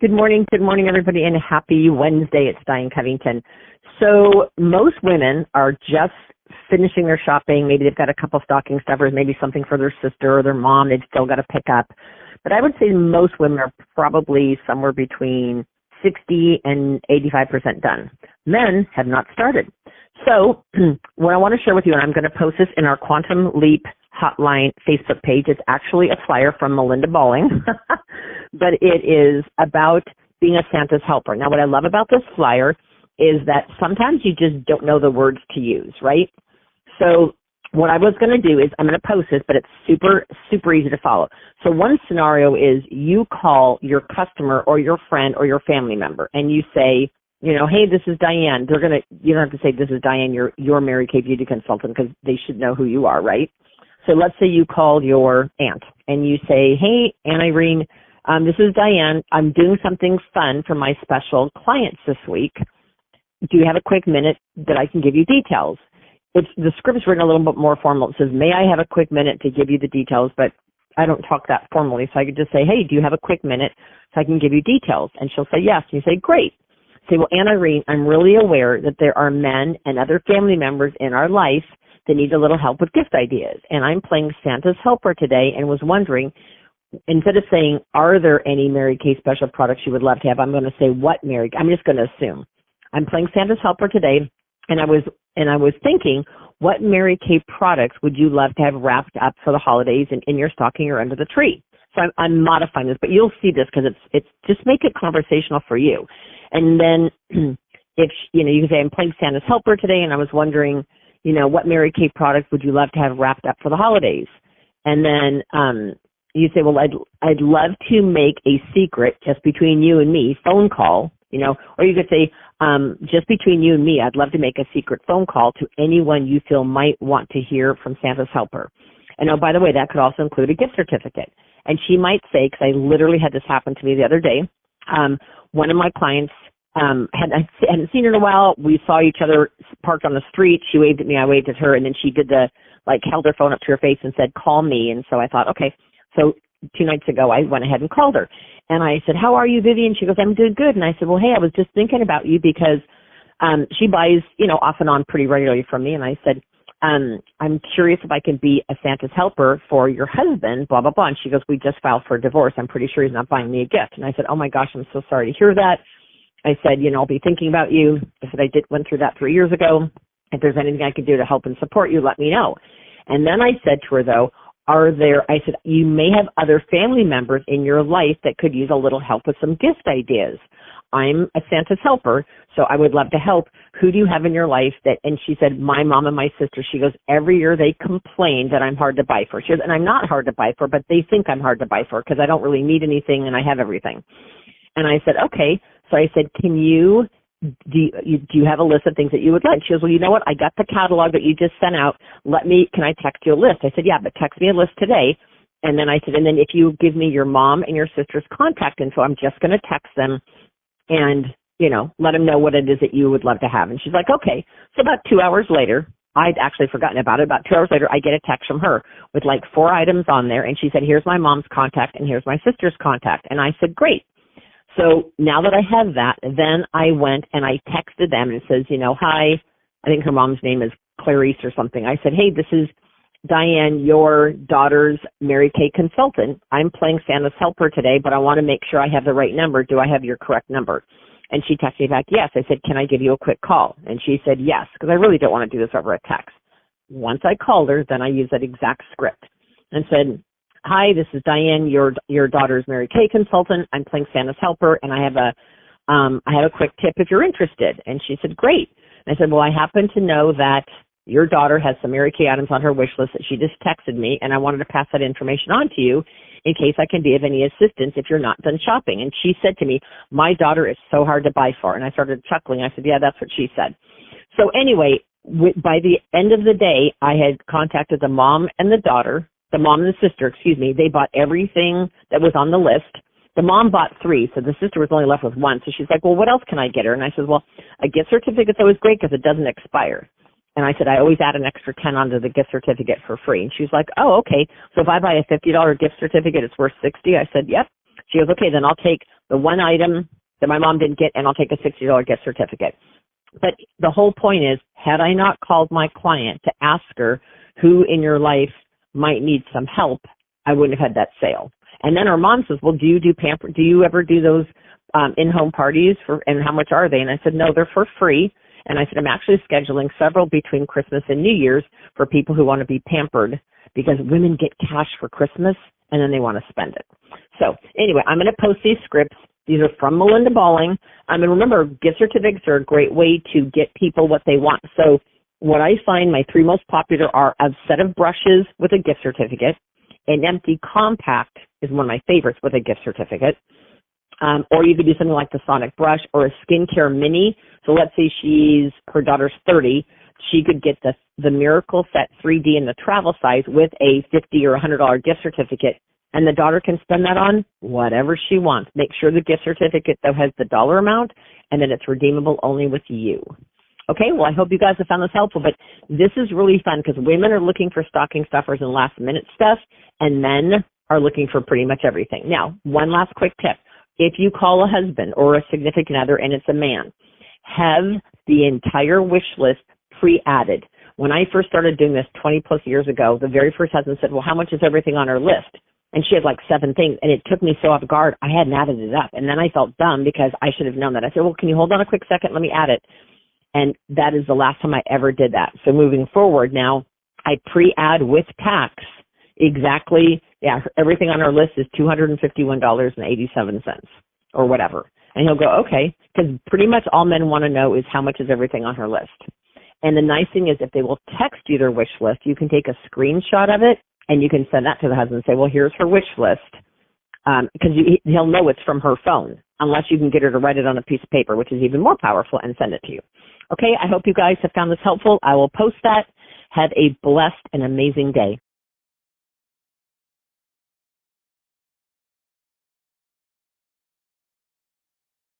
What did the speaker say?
Good morning, everybody, and happy Wednesday. It's Diane Covington. So most women are just finishing their shopping. Maybe they've got a couple stocking stuffers, maybe something for their sister or their mom they've still got to pick up. But I would say most women are probably somewhere between 60 and 85% done. Men have not started. So what I want to share with you, and I'm going to post this in our Quantum Leap Hotline Facebook page. It's actually a flyer from Melinda Balling, but it is about being a Santa's helper. Now, what I love about this flyer is that sometimes you just don't know the words to use, right? So what I was going to do is I'm going to post this, but it's super, super easy to follow. So one scenario is you call your customer or your friend or your family member and you say, hey, this is Diane. You don't have to say this is Diane, your Mary Kay Beauty Consultant, because they should know who you are, right? So let's say you call your aunt and you say, hey, Aunt Irene, this is Diane. I'm doing something fun for my special clients this week. Do you have a quick minute that I can give you details? The script's written a little bit more formal. It says, may I have a quick minute to give you the details? But I don't talk that formally, so I could just say, hey, do you have a quick minute so I can give you details? And she'll say yes. And you say, great. Say, well, Aunt Irene, I'm really aware that there are men and other family members in our life that need a little help with gift ideas. And I'm playing Santa's helper today and was wondering, instead of saying, are there any Mary Kay special products you would love to have, I'm going to say, I'm just going to assume. I'm playing Santa's helper today, and I was thinking, what Mary Kay products would you love to have wrapped up for the holidays and in your stocking or under the tree? So I'm modifying this, but you'll see this because it's just make it conversational for you. And then if, you can say, I'm playing Santa's helper today, and I was wondering, what Mary Kay products would you love to have wrapped up for the holidays? And then you say, well, I'd love to make a secret just between you and me phone call, or you could say, just between you and me, I'd love to make a secret phone call to anyone you feel might want to hear from Santa's helper. And oh, by the way, that could also include a gift certificate. And she might say, because I literally had this happen to me the other day, one of my clients hadn't seen her in a while. We saw each other parked on the street. She waved at me. I waved at her. And then she did held her phone up to her face and said, call me. And so I thought, okay. So 2 nights ago, I went ahead and called her. And I said, how are you, Vivian? She goes, I'm doing good. And I said, well, hey, I was just thinking about you because she buys, off and on pretty regularly from me. And I said, I'm curious if I can be a Santa's helper for your husband, blah, blah, blah. And she goes, we just filed for a divorce. I'm pretty sure he's not buying me a gift. And I said, oh, my gosh, I'm so sorry to hear that. I said, I'll be thinking about you. I said, I went through that 3 years ago. If there's anything I can do to help and support you, let me know. And then I said to her, though, I said, you may have other family members in your life that could use a little help with some gift ideas. I'm a Santa's helper, so I would love to help. Who do you have in your life and she said, my mom and my sister. She goes, every year they complain that I'm hard to buy for. She goes, and I'm not hard to buy for, but they think I'm hard to buy for because I don't really need anything and I have everything. And I said, okay. So I said, do you have a list of things that you would like? She goes, well, you know what? I got the catalog that you just sent out. Can I text you a list? I said, yeah, but text me a list today. And then I said, and then if you give me your mom and your sister's contact info, I'm just going to text them and, let them know what it is that you would love to have. And she's like, okay. So about 2 hours later, I'd actually forgotten about it. About 2 hours later, I get a text from her with 4 items on there. And she said, here's my mom's contact and here's my sister's contact. And I said, great. So now that I have that, then I went and I texted them and it says, hi, I think her mom's name is Clarice or something. I said, hey, this is Diane, your daughter's Mary Kay consultant. I'm playing Santa's helper today, but I want to make sure I have the right number. Do I have your correct number? And she texted me back, yes. I said, can I give you a quick call? And she said, yes, because I really don't want to do this over a text. Once I called her, then I used that exact script and said, hi, this is Diane, your daughter's Mary Kay consultant. I'm playing Santa's helper, and I have a quick tip if you're interested. And she said, great. And I said, well, I happen to know that your daughter has some Mary Kay items on her wish list that she just texted me, and I wanted to pass that information on to you in case I can be of any assistance if you're not done shopping. And she said to me, my daughter is so hard to buy for. And I started chuckling. I said, yeah, that's what she said. So anyway, by the end of the day, I had contacted the mom and the daughter. The mom and the sister, they bought everything that was on the list. The mom bought 3, so the sister was only left with 1. So she's like, well, what else can I get her? And I said, well, a gift certificate's always great because it doesn't expire. And I said, I always add an extra 10 onto the gift certificate for free. And she's like, oh, okay. So if I buy a $50 gift certificate, it's worth $60. I said, yep. She goes, okay, then I'll take the one item that my mom didn't get, and I'll take a $60 gift certificate. But the whole point is, had I not called my client to ask her who in your life might need some help, I wouldn't have had that sale. And then her mom says, well, do you ever do those in-home parties and how much are they? And I said, no, they're for free. And I said, I'm actually scheduling several between Christmas and New Year's for people who want to be pampered, because women get cash for Christmas and then they want to spend it. So anyway, I'm going to post these scripts. These are from Melinda Balling. And remember, gift certificates are a great way to get people what they want. So what I find my three most popular are a set of brushes with a gift certificate. An empty compact is one of my favorites with a gift certificate. Or you could do something like the Sonic brush or a skincare mini. So let's say her daughter's 30. She could get the Miracle Set 3D in the travel size with a $50 or $100 gift certificate. And the daughter can spend that on whatever she wants. Make sure the gift certificate, though, has the dollar amount, and then it's redeemable only with you. Okay, well, I hope you guys have found this helpful, but this is really fun because women are looking for stocking stuffers and last-minute stuff, and men are looking for pretty much everything. Now, one last quick tip. If you call a husband or a significant other and it's a man, have the entire wish list pre-added. When I first started doing this 20-plus years ago, the very first husband said, well, how much is everything on our list? And she had like 7 things, and it took me so off guard, I hadn't added it up. And then I felt dumb because I should have known that. I said, well, can you hold on a quick second? Let me add it. And that is the last time I ever did that. So moving forward now, I pre-add with tax exactly, everything on our list is $251.87 or whatever. And he'll go, okay, because pretty much all men want to know is how much is everything on her list. And the nice thing is if they will text you their wish list, you can take a screenshot of it and you can send that to the husband and say, well, here's her wish list. Because he'll know it's from her phone, unless you can get her to write it on a piece of paper, which is even more powerful, and send it to you. Okay, I hope you guys have found this helpful. I will post that. Have a blessed and amazing day.